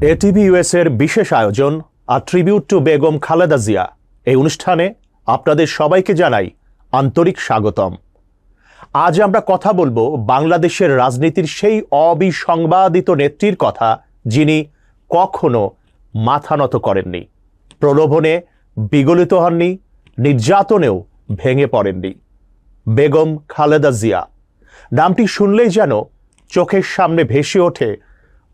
ATV US এর বিশেষ আয়োজন আ ট্রিবিউট টু বেগম খালেদা জিয়া এই অনুষ্ঠানে আপনাদের সবাইকে জানাই আন্তরিক স্বাগতম। আজ আমরা কথা বলবো বাংলাদেশের রাজনীতির সেই অবিসংবাদিত নেত্রীর কথা যিনি কখনো মাথা নত করেননি, প্রলোভনে বিগলিত হননি, নির্যাতনেও ভেঙে পড়েননি। বেগম খালেদা জিয়া নামটি শুনলেই যেন চোখের সামনে ভেসে ওঠে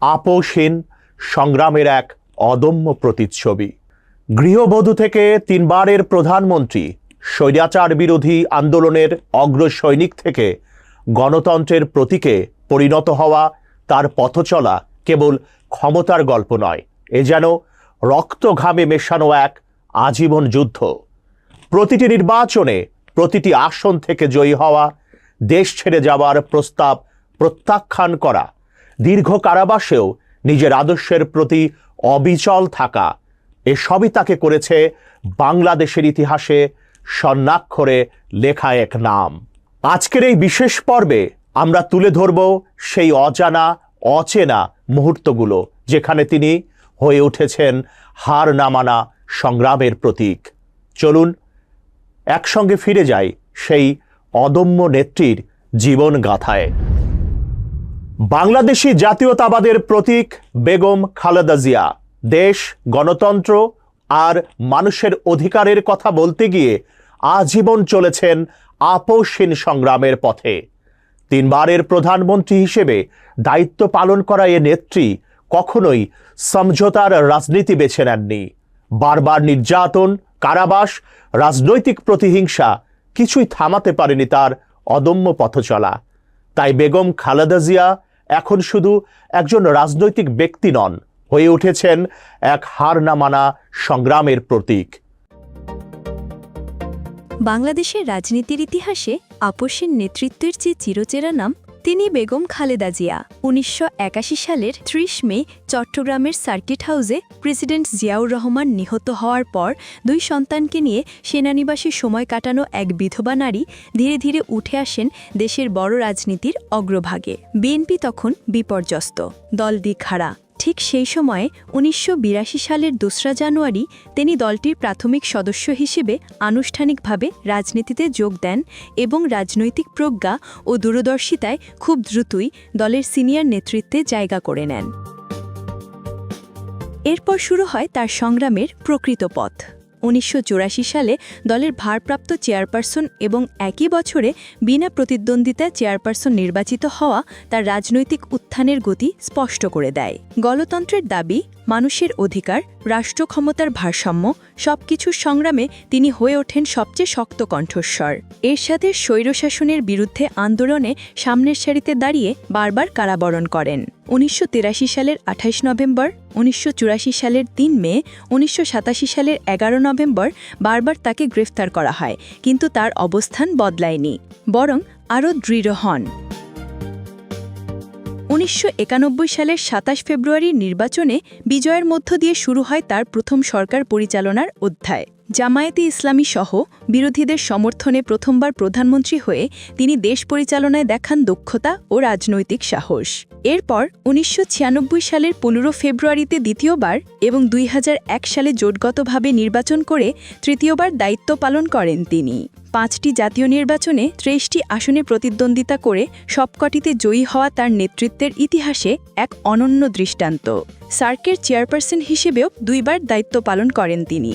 আপোষহীন সংগ্রামের এক অদম্য প্রতিচ্ছবি। গৃহবধূ থেকে তিনবারের প্রধানমন্ত্রী, স্বৈরাচার বিরোধী আন্দোলনের অগ্রসৈনিক থেকে গণতন্ত্রের প্রতীকে পরিণত হওয়া তার পথচলা কেবল ক্ষমতার গল্প নয়, এ যেন রক্ত ঘামে মেশানো এক আজীবন যুদ্ধ। প্রতিটি নির্বাচনে প্রতিটি আসন থেকে জয়ী হওয়া, দেশ ছেড়ে যাওয়ার প্রস্তাব প্রত্যাখ্যান করা, দীর্ঘ কারাবাসেও নিজের আদর্শের প্রতি অবিচল থাকা, এসবই তাকে করেছে বাংলাদেশের ইতিহাসে স্বর্ণাক্ষরে লেখা এক নাম। আজকের এই বিশেষ পর্বে আমরা তুলে ধরব সেই অজানা অচেনা মুহূর্তগুলো যেখানে তিনি হয়ে উঠেছেন হার না মানা সংগ্রামের প্রতীক। চলুন একসঙ্গে ফিরে যাই সেই অদম্য নেত্রীর জীবন গাথায়। বাংলাদেশি জাতীয়তাবাদের প্রতীক বেগম খালেদা জিয়া দেশ, গণতন্ত্র আর মানুষের অধিকারের কথা বলতে গিয়ে আজীবন চলেছেন আপোষহীন সংগ্রামের পথে। তিনবারের প্রধানমন্ত্রী হিসেবে দায়িত্ব পালন করা এ নেত্রী কখনোই সমঝোতার রাজনীতি বেছে নেননি। বারবার নির্যাতন, কারাবাস, রাজনৈতিক প্রতিহিংসা কিছুই থামাতে পারেনি তার অদম্য পথচলা। তাই বেগম খালেদা জিয়া এখন শুধু একজন রাজনৈতিক ব্যক্তি নন, হয়ে উঠেছেন এক হার না মানা সংগ্রামের প্রতীক। বাংলাদেশের রাজনীতির ইতিহাসে আপোষহীন নেতৃত্বের যে চিরচেরা নাম, তিনি বেগম খালেদা জিয়া। ১৯৮১ সালের ৩০ মে চট্টগ্রামের সার্কিট হাউসে প্রেসিডেন্ট জিয়াউর রহমান নিহত হওয়ার পর ২ সন্তানকে নিয়ে সেনানিবাসে সময় কাটানো এক বিধবা নারী ধীরে ধীরে উঠে আসেন দেশের বড় রাজনীতির অগ্রভাগে। বিএনপি তখন বিপর্যস্ত, দল দিকহারা। ঠিক সেই সময়ে ১৯৮২ সালের ২রা জানুয়ারি তিনি দলটির প্রাথমিক সদস্য হিসেবে আনুষ্ঠানিকভাবে রাজনীতিতে যোগ দেন এবং রাজনৈতিক প্রজ্ঞা ও দূরদর্শিতায় খুব দ্রুতই দলের সিনিয়র নেতৃত্বে জায়গা করে নেন। এরপর শুরু হয় তার সংগ্রামের প্রকৃত পথ। ১৯৮৪ সালে দলের ভারপ্রাপ্ত চেয়ারপারসন এবং একই বছরে বিনা প্রতিদ্বন্দ্বিতায় চেয়ারপারসন নির্বাচিত হওয়া তার রাজনৈতিক উত্থানের গতি স্পষ্ট করে দেয়। গণতন্ত্রের দাবি, মানুষের অধিকার, রাষ্ট্র ক্ষমতার ভারসাম্য সবকিছুর সংগ্রামে তিনি হয়ে ওঠেন সবচেয়ে শক্ত কণ্ঠস্বর। এরশাদের স্বৈরশাসনের বিরুদ্ধে আন্দোলনে সামনের সারিতে দাঁড়িয়ে বারবার কারাবরণ করেন। ১৯৮৩ সালের ২৮ নভেম্বর, ১৯৮৪ সালের ৩ মে, ১৯৮৭ সালের ১১ নভেম্বর বারবার তাকে গ্রেফতার করা হয়, কিন্তু তার অবস্থান বদলায়নি, বরং আরও দৃঢ় হন। ১৯৯১ সালের ২৭ ফেব্রুয়ারির নির্বাচনে বিজয়ের মধ্য দিয়ে শুরু হয় তার প্রথম সরকার পরিচালনার অধ্যায়। জামায়াতে ইসলামী সহ বিরোধীদের সমর্থনে প্রথমবার প্রধানমন্ত্রী হয়ে তিনি দেশ পরিচালনায় দেখান দক্ষতা ও রাজনৈতিক সাহস। এরপর ১৯৯৬ সালের ১৫ ফেব্রুয়ারিতে দ্বিতীয়বার এবং ২০০১ সালে জোটগতভাবে নির্বাচন করে তৃতীয়বার দায়িত্ব পালন করেন তিনি। ৫টি জাতীয় নির্বাচনে ৩০টি আসনে প্রতিদ্বন্দ্বিতা করে সবকটিতে জয়ী হওয়া তার নেতৃত্বের ইতিহাসে এক অনন্য দৃষ্টান্ত। সার্কের চেয়ারপারসন হিসেবেও ২বার দায়িত্ব পালন করেন তিনি।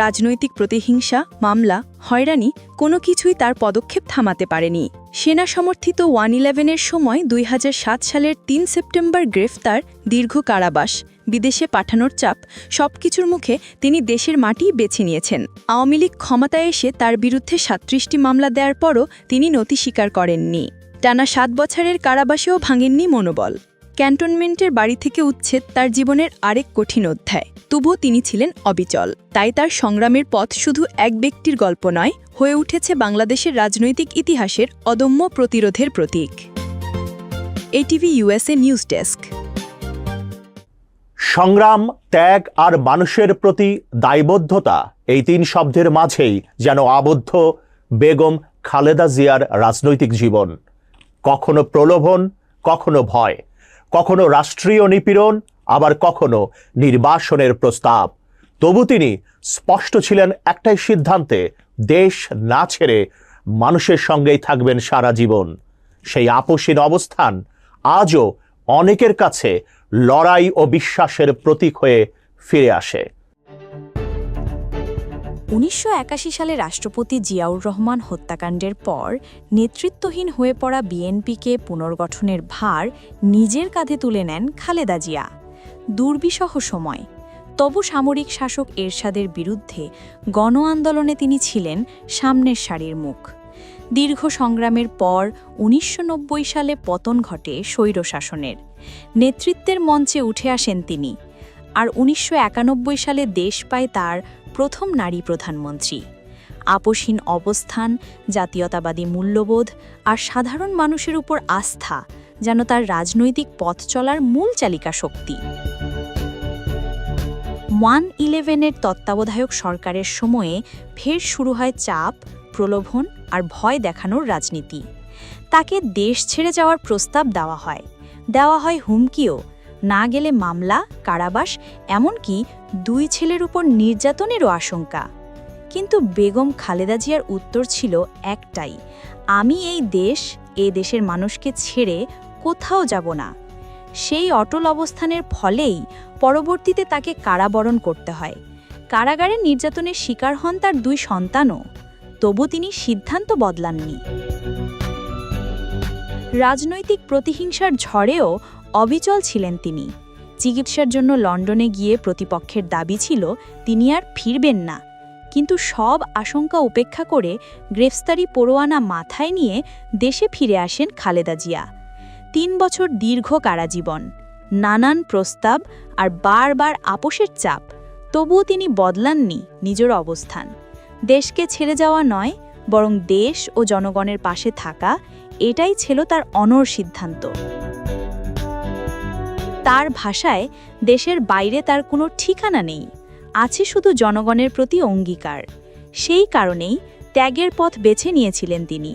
রাজনৈতিক প্রতিহিংসা, মামলা, হয়রানি কোনো কিছুই তার পদক্ষেপ থামাতে পারেনি। সেনা সমর্থিত ১১১-এর সময় ২০০৭ সালের ৩ সেপ্টেম্বর গ্রেফতার, দীর্ঘ কারাবাস, বিদেশে পাঠানোর চাপ সবকিছুর মুখে তিনি দেশের মাটিই বেছে নিয়েছেন। আওয়ামী লীগ ক্ষমতায় এসে তার বিরুদ্ধে ৩৭টি মামলা দেওয়ার পরও তিনি নতি স্বীকার করেননি। টানা ৭ বছরের কারাবাসেও ভাঙেননি মনোবল। ক্যান্টনমেন্টের বাড়ি থেকে উচ্ছেদ তার জীবনের আরেক কঠিন অধ্যায়, তবুও তিনি ছিলেন অবিচল। তাই তার সংগ্রামের পথ শুধু এক ব্যক্তির গল্প নয়, হয়ে উঠেছে বাংলাদেশের রাজনৈতিক ইতিহাসের অদম্য প্রতিরোধের প্রতীক। ATV USA news desk. সংগ্রাম, ত্যাগ আর মানুষের প্রতি দায়বদ্ধতা, এই ৩ শব্দের মাঝেই যেন আবদ্ধ বেগম খালেদা জিয়ার রাজনৈতিক জীবন। কখনো প্রলোভন, কখনো ভয়, কখনো রাষ্ট্রীয় নিপীড়ন, আবার কখনো নির্বাসনের প্রস্তাব। তবু তিনি স্পষ্ট ছিলেন একটাই সিদ্ধান্তে, দেশ না ছেড়ে মানুষের সঙ্গেই থাকবেন সারা জীবন। সেই আপসীন অবস্থান আজও অনেকের কাছে লড়াই ও বিশ্বাসের প্রতীক হয়ে ফিরে আসে। ১৯৮১ সালে রাষ্ট্রপতি জিয়াউর রহমান হত্যাকাণ্ডের পর নেতৃত্বহীন হয়ে পড়া বিএনপিকে পুনর্গঠনের ভার নিজের কাঁধে তুলে নেন খালেদা জিয়া। দুর্বিষহ সময়, তবু সামরিক শাসক এরশাদের বিরুদ্ধে গণ আন্দোলনে তিনি ছিলেন সামনের সারির মুখ। দীর্ঘ সংগ্রামের পর ১৯৯০ সালে পতন ঘটে স্বৈরশাসনের। নেতৃত্বের মঞ্চে উঠে আসেন তিনি, আর ১৯৯১ সালে দেশ পায় তার প্রথম নারী প্রধানমন্ত্রী। আপসহীন অবস্থান, জাতীয়তাবাদী মূল্যবোধ আর সাধারণ মানুষের উপর আস্থা যেন তার রাজনৈতিক পথ চলার মূল চালিকা শক্তি। 1-11-এর তত্ত্বাবধায়ক সরকারের সময়ে ফের শুরু হয় চাপ, প্রলোভন আর ভয় দেখানোর রাজনীতি। তাকে দেশ ছেড়ে যাওয়ার প্রস্তাব দেওয়া হয় হুমকিও, না গেলে মামলা, কারাবাস, এমনকি 2 ছেলের উপর নির্যাতনেরও আশঙ্কা। কিন্তু বেগম খালেদা জিয়ার উত্তর ছিল একটাই, আমি এ দেশের মানুষকে ছেড়ে কোথাও যাব না। সেই অটল অবস্থানের ফলেই পরবর্তীতে তাকে কারাবরণ করতে হয়। কারাগারে নির্যাতনের শিকার হন তার 2 সন্তানও। তবু তিনি সিদ্ধান্ত বদলাননি। রাজনৈতিক প্রতিহিংসার ঝড়েও অবিচল ছিলেন তিনি। চিকিৎসার জন্য লন্ডনে গিয়ে প্রতিপক্ষের দাবি ছিল তিনি আর ফিরবেন না। কিন্তু সব আশঙ্কা উপেক্ষা করে গ্রেফতারি পরোয়ানা মাথায় নিয়ে দেশে ফিরে আসেন খালেদা জিয়া। 3 বছর দীর্ঘ কারাজীবন, নানান প্রস্তাব আর বারবার আপোষের চাপ, তবুও তিনি বদলাননি নিজের অবস্থান। দেশকে ছেড়ে যাওয়া নয়, বরং দেশ ও জনগণের পাশে থাকা, এটাই ছিল তার অনড় সিদ্ধান্ত। তার ভাষায়, দেশের বাইরে তার কোনো ঠিকানা নেই, আছে শুধু জনগণের প্রতি অঙ্গীকার। সেই কারণেই ত্যাগের পথ বেছে নিয়েছিলেন তিনি।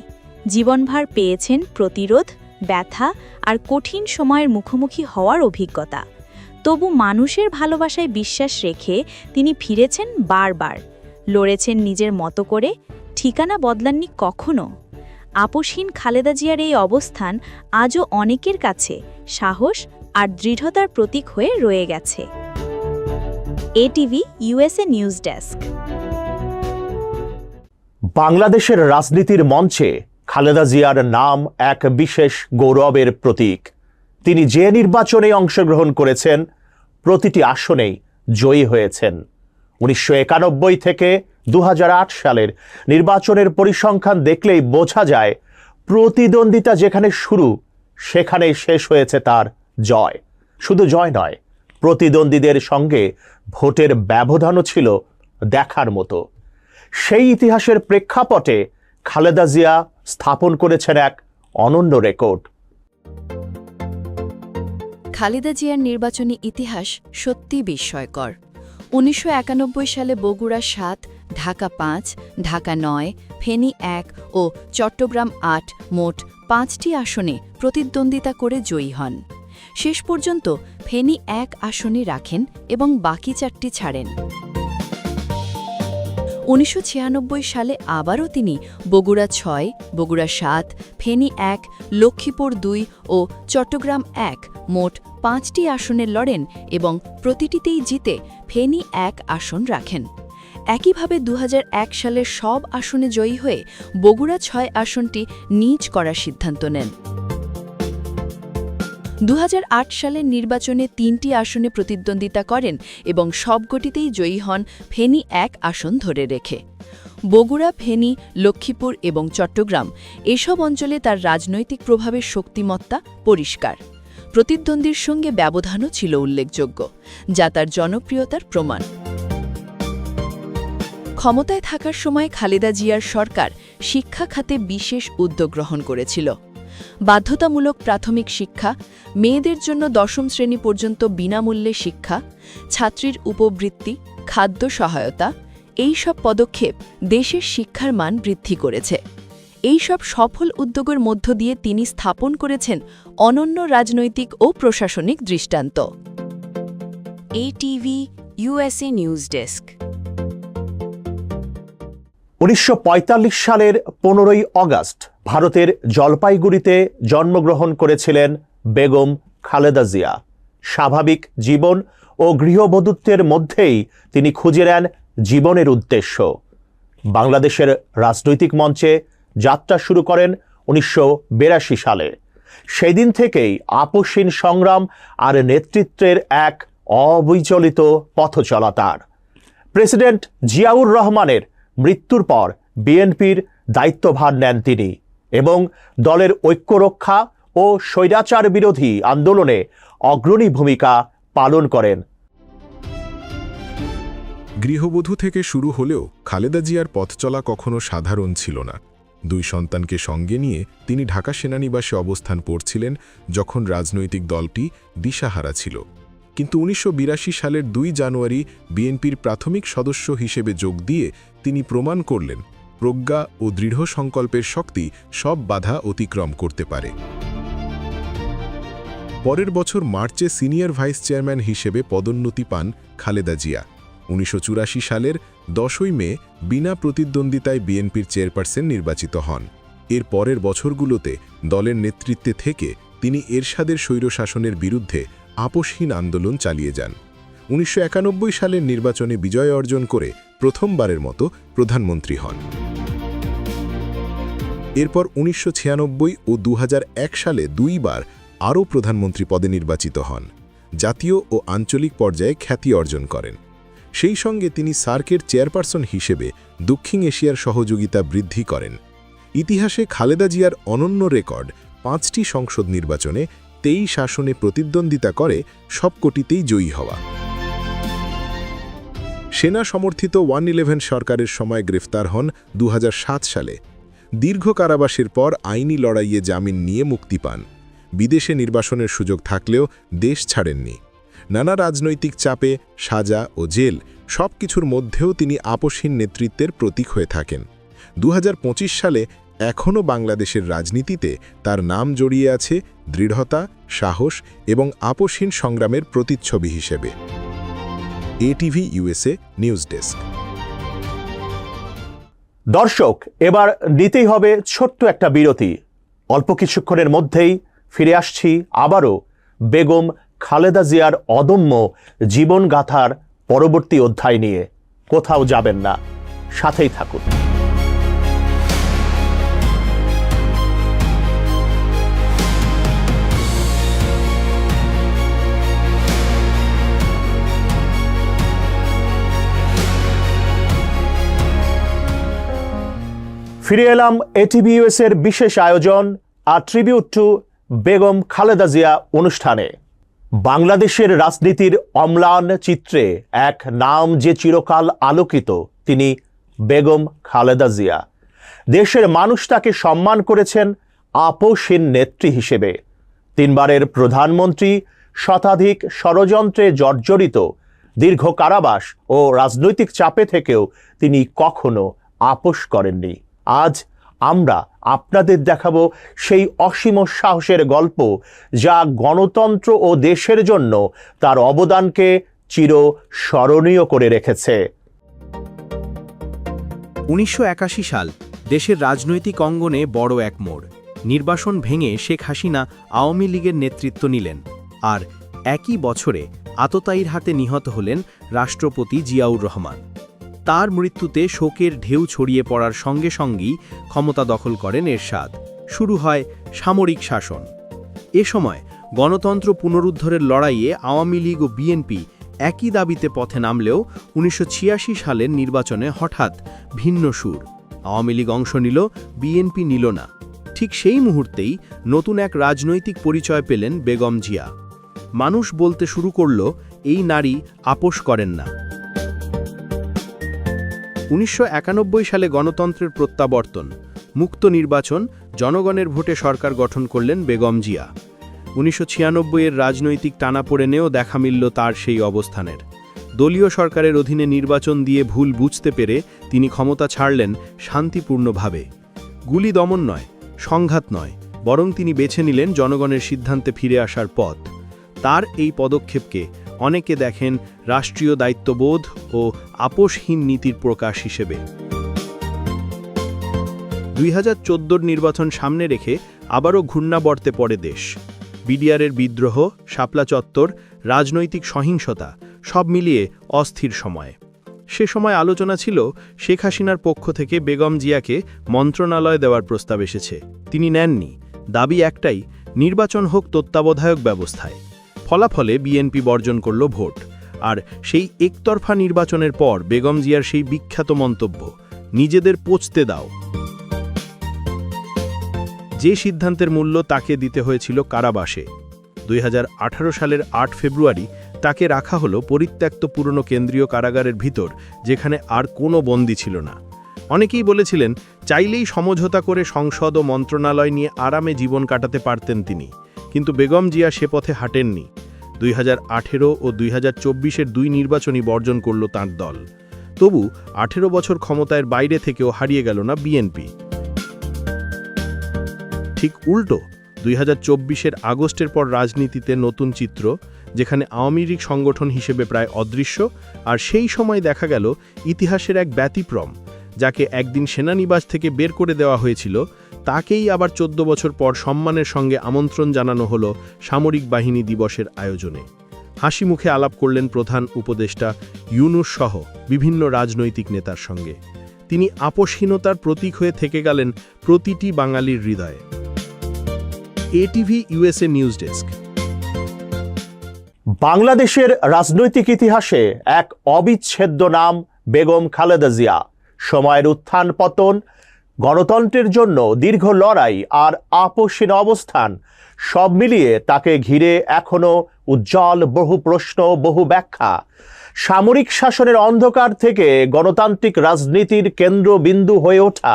জীবনভর পেয়েছেন প্রতিরোধ, ব্যথা আর কঠিন সময়ের মুখোমুখি হওয়ার অভিজ্ঞতা। তবু মানুষের ভালোবাসায় বিশ্বাস রেখে তিনি ফিরেছেন বারবার, লড়েছেন নিজের মতো করে, ঠিকানা বদলাননি কখনো। আপসহীন খালেদা জিয়ার এই অবস্থান আজও অনেকের কাছে সাহস আর দৃঢ়তার প্রতীক হয়ে রয়ে গেছে। ATV USA news desk. বাংলাদেশের রাজনীতির মঞ্চে খালেদা জিয়ার নাম এক বিশেষ গৌরবের প্রতীক। তিনি যে নির্বাচনে অংশগ্রহণ করেছেন, প্রতিটি আসনেই জয়ী হয়েছেন। ১৯৯১ থেকে ২০০৮ সালের নির্বাচনের পরিসংখ্যান দেখলেই বোঝা যায়, প্রতিদ্বন্দ্বিতা যেখানে শুরু সেখানেই শেষ হয়েছে তার জয়। শুধু জয় নয়, প্রতিদ্বন্দ্বীদের সঙ্গে ভোটের ব্যবধানও ছিল দেখার মতো। সেই ইতিহাসের প্রেক্ষাপটে খালেদা জিয়া স্থাপন করেছেন এক অনন্য রেকর্ড। খালেদা জিয়ার নির্বাচনী ইতিহাস সত্যি বিস্ময়কর। ১৯৯১ সালে বগুড়া ৭, ঢাকা ৫, ঢাকা ৯, ফেনী ১ ও চট্টগ্রাম ৮ মোট ৫টি আসনে প্রতিদ্বন্দ্বিতা করে জয়ী হন। শেষ পর্যন্ত ফেনী ১ আসনে রাখেন এবং বাকি ৪টি ছাড়েন। ১৯৯৬ সালে আবারও তিনি বগুড়া ৬, বগুড়া ৭, ফেনী ১, লক্ষ্মীপুর ২ ও চট্টগ্রাম ১ মোট ৫টি আসনে লড়েন এবং প্রতিটিতেই জিতে ফেনী ১ আসন রাখেন। একইভাবে ২০০১ সালের সব আসনে জয়ী হয়ে বগুড়া ৬ আসনটি নিজ করার সিদ্ধান্ত নেন। ২০০৮ সালের নির্বাচনে ৩টি আসনে প্রতিদ্বন্দ্বিতা করেন এবং সবকটিতেই জয়ী হন ফেনী ১ আসন ধরে রেখে। বগুড়া, ফেনী, লক্ষ্মীপুর এবং চট্টগ্রাম এসব অঞ্চলে তার রাজনৈতিক প্রভাবের শক্তিমত্তা পরিষ্কার। প্রতিদ্বন্দ্বীর সঙ্গে ব্যবধানও ছিল উল্লেখযোগ্য, যা তার জনপ্রিয়তার প্রমাণ। ক্ষমতায় থাকার সময় খালেদা জিয়ার সরকার শিক্ষা খাতে বিশেষ উদ্যোগ গ্রহণ করেছিল। বাধ্যতামূলক প্রাথমিক শিক্ষা, মেয়েদের জন্য ১০ম শ্রেণী পর্যন্ত বিনামূল্যে শিক্ষা, ছাত্রীর উপবৃত্তি, খাদ্য সহায়তা, এই সব পদক্ষেপ দেশের শিক্ষার মান বৃদ্ধি করেছে। এই সব সফল উদ্যোগের মধ্য দিয়ে তিনি স্থাপন করেছেন অনন্য রাজনৈতিক ও প্রশাসনিক দৃষ্টান্ত। ATV USA news desk. 1945 সালের 15ই অগাস্ট ভারতের জলপাইগুড়িতে জন্মগ্রহণ করেছিলেন বেগম খালেদা জিয়া। স্বাভাবিক জীবন ও গৃহবধূত্বের মধ্যেই তিনি খুঁজে নেন জীবনের উদ্দেশ্য। বাংলাদেশের রাজনৈতিক মঞ্চে যাত্রা শুরু করেন 1982 সালে। সেই দিন থেকেই আপোষহীন সংগ্রাম আর নেতৃত্বের এক অবিচলিত পথচলা তার। প্রেসিডেন্ট জিয়াউর রহমানের মৃত্যুর পর বিএনপির দায়িত্বভার নেন তিনি এবং দলের ঐক্য রক্ষা ও স্বৈরাচার বিরোধী আন্দোলনে অগ্রণী ভূমিকা পালন করেন। গৃহবধূ থেকে শুরু হলেও খালেদা জিয়ার পথ চলা কখনো সাধারণ ছিল না। 2 সন্তানকে সঙ্গে নিয়ে তিনি ঢাকা সেনানিবাসে অবস্থান করছিলেন যখন রাজনৈতিক দলটি দিশাহারা ছিল। কিন্তু 1982 সালের 2 জানুয়ারি বিএনপির প্রাথমিক সদস্য হিসেবে যোগ দিয়ে তিনি প্রমাণ করলেন প্রজ্ঞা ও দৃঢ় সংকল্পের শক্তি সব বাধা অতিক্রম করতে পারে। পরের বছর মার্চে সিনিয়র ভাইস চেয়ারম্যান হিসেবে পদোন্নতি পান খালেদা জিয়া। 1984 সালের 10ই মে বিনা প্রতিদ্বন্দ্বিতায় বিএনপির চেয়ারপারসন নির্বাচিত হন। এর পরের বছরগুলোতে দলের নেতৃত্বে থেকে তিনি এরশাদের স্বৈরশাসনের বিরুদ্ধে আপোষহীন আন্দোলন চালিয়ে যান। 1991 সালের নির্বাচনে বিজয় অর্জন করে প্রথমবারের মতো প্রধানমন্ত্রী হন। এরপর 1996 ও 2001 সালে 2 বার আরও প্রধানমন্ত্রী পদে নির্বাচিত হন। জাতীয় ও আঞ্চলিক পর্যায়ে খ্যাতি অর্জন করেন। সেই সঙ্গে তিনি সার্কের চেয়ারপারসন হিসেবে দক্ষিণ এশিয়ার সহযোগিতা বৃদ্ধি করেন। ইতিহাসে খালেদা জিয়ার অনন্য রেকর্ড 5টি সংসদ নির্বাচনে 23 আসনে প্রতিদ্বন্দ্বিতা করে সবকটিতেই জয়ী হওয়া। সেনা সমর্থিত 111 সরকারের সময় গ্রেফতার হন 2007 সালে। দীর্ঘ কারাবাসের পর আইনি লড়াইয়ে জামিন নিয়ে মুক্তি পান। বিদেশে নির্বাসনের সুযোগ থাকলেও দেশ ছাড়েননি। নানা রাজনৈতিক চাপে, সাজা ও জেল সবকিছুর মধ্যেও তিনি আপোষহীন নেতৃত্বের প্রতীক হয়ে থাকেন। 2025 সালে এখনও বাংলাদেশের রাজনীতিতে তার নাম জড়িয়ে আছে দৃঢ়তা, সাহস এবং আপোষহীন সংগ্রামের প্রতিচ্ছবি হিসেবে। ATV USA news desk. দর্শক, এবার নিতেই হবে ছোট্ট একটা বিরতি। অল্প কিছুক্ষণের মধ্যেই ফিরে আসছি আবারও বেগম খালেদা জিয়ার অদম্য জীবনগাথার পরবর্তী অধ্যায় নিয়ে। কোথাও যাবেন না, সাথেই থাকুন। ফিরে এলাম ATV USA এর বিশেষ আয়োজন আ ট্রিবিউট টু বেগম খালেদা জিয়া অনুষ্ঠানে। বাংলাদেশের রাজনীতির অম্লান চিত্রে এক নাম যে চিরকাল আলোকিত, তিনি বেগম খালেদা জিয়া। দেশের মানুষ তাকে সম্মান করেছেন আপোষহীন নেত্রী হিসেবে। 3 বারের প্রধানমন্ত্রী, শতাধিক ষড়যন্ত্রে জর্জরিত, দীর্ঘ কারাবাস ও রাজনৈতিক চাপে থেকেও তিনি কখনো আপোষ করেননি। আজ আমরা আপনাদের দেখাবো সেই অসীম সাহসের গল্প যা গণতন্ত্র ও দেশের জন্য তার অবদানকে চিরস্মরণীয় করে রেখেছে। 1981 সাল দেশের রাজনৈতিক অঙ্গনে বড় এক মোড়। নির্বাসন ভেঙে শেখ হাসিনা আওয়ামী লীগের নেতৃত্ব নিলেন, আর একই বছরে আততায়ীর হাতে নিহত হলেন রাষ্ট্রপতি জিয়াউর রহমান। তার মৃত্যুতে শোকের ঢেউ ছড়িয়ে পড়ার সঙ্গে সঙ্গেই ক্ষমতা দখল করেন এরশাদ। শুরু হয় সামরিক শাসন। এ সময় গণতন্ত্র পুনরুদ্ধারের লড়াইয়ে আওয়ামী লীগ ও বিএনপি একই দাবিতে পথে নামলেও 1986 সালের নির্বাচনে হঠাৎ ভিন্ন সুর। আওয়ামী লীগ অংশ নিল, বিএনপি নিল না। ঠিক সেই মুহূর্তেই নতুন এক রাজনৈতিক পরিচয় পেলেন বেগম জিয়া। মানুষ বলতে শুরু করল, এই নারী আপোষ করেন না। 1991 সালে গণতন্ত্রের প্রত্যাবর্তন, মুক্ত নির্বাচন, জনগণের ভোটে সরকার গঠন করলেন বেগম জিয়া। 1996-এর রাজনৈতিক টানাপোড়েনেও দেখা মিলল তার সেই অবস্থানের। দলীয় সরকারের অধীনে নির্বাচন দিয়ে ভুল বুঝতে পেরে তিনি ক্ষমতা ছাড়লেন শান্তিপূর্ণভাবে। গুলি দমন নয়, সংঘাত নয়, বরং তিনি বেছে নিলেন জনগণের সিদ্ধান্তে ফিরে আসার পথ। তার এই পদক্ষেপকে অনেকে দেখেন রাষ্ট্রীয় দায়িত্ববোধ ও আপোষহীন নীতির প্রকাশ হিসেবে। 2014 নির্বাচন সামনে রেখে আবারও ঘূর্ণাবর্তে পড়ে দেশ। বিডিআরের বিদ্রোহ, শাপলা চত্বর, রাজনৈতিক সহিংসতা সব মিলিয়ে অস্থির সময়। সে সময় আলোচনা ছিল শেখ হাসিনার পক্ষ থেকে বেগম জিয়াকে মন্ত্রণালয় দেওয়ার প্রস্তাব এসেছে। তিনি নেননি। দাবি একটাই, নির্বাচন হোক তত্ত্বাবধায়ক ব্যবস্থায়। ফলাফলে বিএনপি বর্জন করল ভোট। আর সেই একতরফা নির্বাচনের পর বেগম জিয়ার সেই বিখ্যাত মন্তব্য, নিজেদের পচতে দাও। যে সিদ্ধান্তের মূল্য তাকে দিতে হয়েছিল কারাবাসে। 2018 সালের 8 ফেব্রুয়ারি তাকে রাখা হলো পরিত্যক্ত পুরনো কেন্দ্রীয় কারাগারের ভিতর, যেখানে আর কোনো বন্দী ছিল না। অনেকেই বলেছিলেন চাইলেই সমঝোতা করে সংসদ ও মন্ত্রণালয় নিয়ে আরামে জীবন কাটাতে পারতেন তিনি, কিন্তু বেগম জিয়া সে পথে হাঁটেননি। 2018 ও 2024-এর 2 নির্বাচনই বর্জন করল তাঁর দল। তবু 18 বছর ক্ষমতার বাইরে থেকেও হারিয়ে গেল না বিএনপি। ঠিক উল্টো, 2024-এর আগস্টের পর রাজনীতিতে নতুন চিত্র, যেখানে আওয়ামী লীগ সংগঠন হিসেবে প্রায় অদৃশ্য। আর সেই সময় দেখা গেল ইতিহাসের এক ব্যতিক্রম, যাকে একদিন সেনানিবাস থেকে বের করে দেওয়া হয়েছিল, তাকেই আবার 14 বছর পর সম্মানের সঙ্গে আমন্ত্রণ জানানো হলো সামরিক বাহিনী দিবসের আয়োজনে। হাসি মুখে আলাপ করলেন প্রধান উপদেষ্টা ইউনূস সহ বিভিন্ন রাজনৈতিক নেতার সঙ্গে। তিনি আপোষহীনতার প্রতীক হয়ে থেকে গেলেন প্রতিটি বাঙালির হৃদয়ে। ATV USA news desk. বাংলাদেশের রাজনৈতিক ইতিহাসে এক অবিচ্ছেদ্য নাম বেগম খালেদা জিয়া। সময়ের উত্থান পতন, গণতন্ত্রের জন্য দীর্ঘ লড়াই আর আপোষহীন অবস্থান সব মিলিয়ে তাকে ঘিরে এখনো উজ্জ্বল বহু প্রশ্ন, বহু ব্যাখ্যা। সামরিক শাসনের অন্ধকার থেকে গণতান্ত্রিক রাজনীতির কেন্দ্রবিন্দু হয়ে ওঠা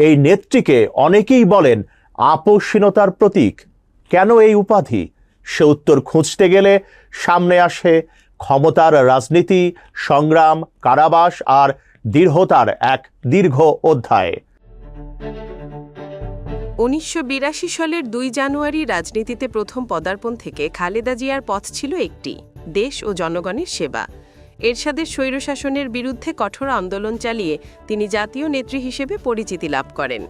এই নেত্রীকে অনেকেই বলেন আপোষহীনতার প্রতীক। কেন এই উপাধি? সে উত্তর খুঁজতে গেলে সামনে আসে ক্ষমতার রাজনীতি, সংগ্রাম, কারাবাস আর দৃঢ়তার এক দীর্ঘ অধ্যায়। 1982 সালের 2 জানুয়ারি রাজনীতিতে প্রথম পদার্পণ থেকে খালেদা জিয়ার পথ ছিল একটি, দেশ ও জনগণের সেবা। এরশাদের স্বৈরশাসনের বিরুদ্ধে কঠোর আন্দোলন চালিয়ে তিনি জাতীয় নেত্রী হিসেবে পরিচিতি লাভ করেন।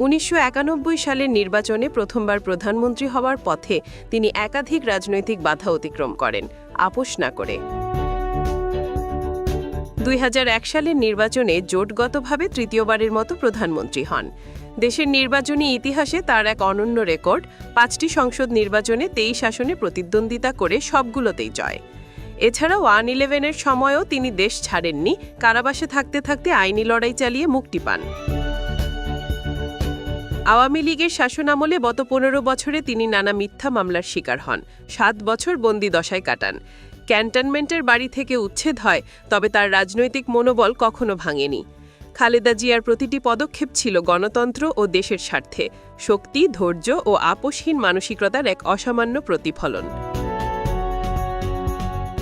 1991 সালের নির্বাচনে প্রথমবার প্রধানমন্ত্রী হওয়ার পথে তিনি একাধিক রাজনৈতিক বাধা অতিক্রম করেন, আপোষ না করে। 2001 সালের নির্বাচনে জোটগতভাবে তৃতীয়বারের মতো প্রধানমন্ত্রী হন। দেশের নির্বাচনী ইতিহাসে তার এক অনন্য রেকর্ড, 5টি সংসদ নির্বাচনে 23 আসনে প্রতিদ্বন্দ্বিতা করে সবগুলোতেই জয়। এছাড়াও 1/11-এর সময়ও তিনি দেশ ছাড়েননি, কারাবাসে থাকতে থাকতে আইনি লড়াই চালিয়ে মুক্তি পান। আওয়ামী লীগের শাসনামলে গত 15 বছরে তিনি নানা মিথ্যা মামলার শিকার হন, 7 বছর বন্দি দশায় কাটান। ক্যান্টনমেন্টের বাড়ি থেকে উচ্ছেদ হয়, তবে তার রাজনৈতিক মনোবল কখনো ভাঙেনি। খালেদা জিয়ার প্রতিটি পদক্ষেপ ছিল গণতন্ত্র ও দেশের স্বার্থে, শক্তি, ধৈর্য ও আপোষহীন মানসিকতার এক অসামান্য প্রতিফলন।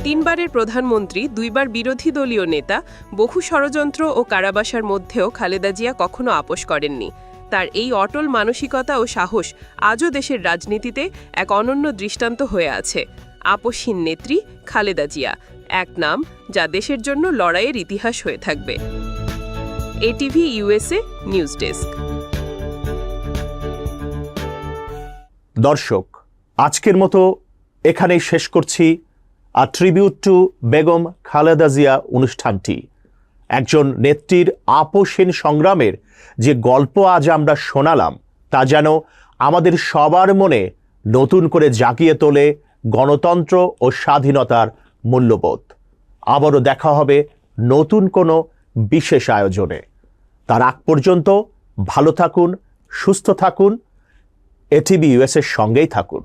3 বারের প্রধানমন্ত্রী, 2 বার বিরোধী দলীয় নেতা, বহু ষড়যন্ত্র ও কারাবাসার মধ্যেও খালেদা জিয়া কখনো আপোষ করেননি। তার এই অটল মানসিকতা ও সাহস আজও দেশের রাজনীতিতে এক অনন্য দৃষ্টান্ত হয়ে আছে। আপোষহীন নেত্রী খালেদা জিয়া, এক নাম যা দেশের জন্য লড়াইয়ের ইতিহাস হয়ে থাকবে। ATV USA news desk. দর্শক, আজকের মতো এখানেই শেষ করছি আ ট্রিবিউট টু বেগম খালেদা জিয়া অনুষ্ঠানটি। একজন নেত্রীর আপোষহীন সংগ্রামের যে গল্প আজ আমরা শোনালাম, তা যেন আমাদের সবার মনে নতুন করে জাগিয়ে তোলে গণতন্ত্র ও স্বাধীনতার মূল্যবোধ। আবারও দেখা হবে নতুন কোনো বিশেষ আয়োজনে। তার আগ পর্যন্ত ভালো থাকুন, সুস্থ থাকুন, এটিভি ইউএসএর সঙ্গেই থাকুন।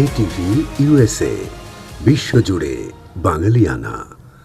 এটিভি ইউএসএ, বিশ্বজুড়ে বাঙালিয়ানা।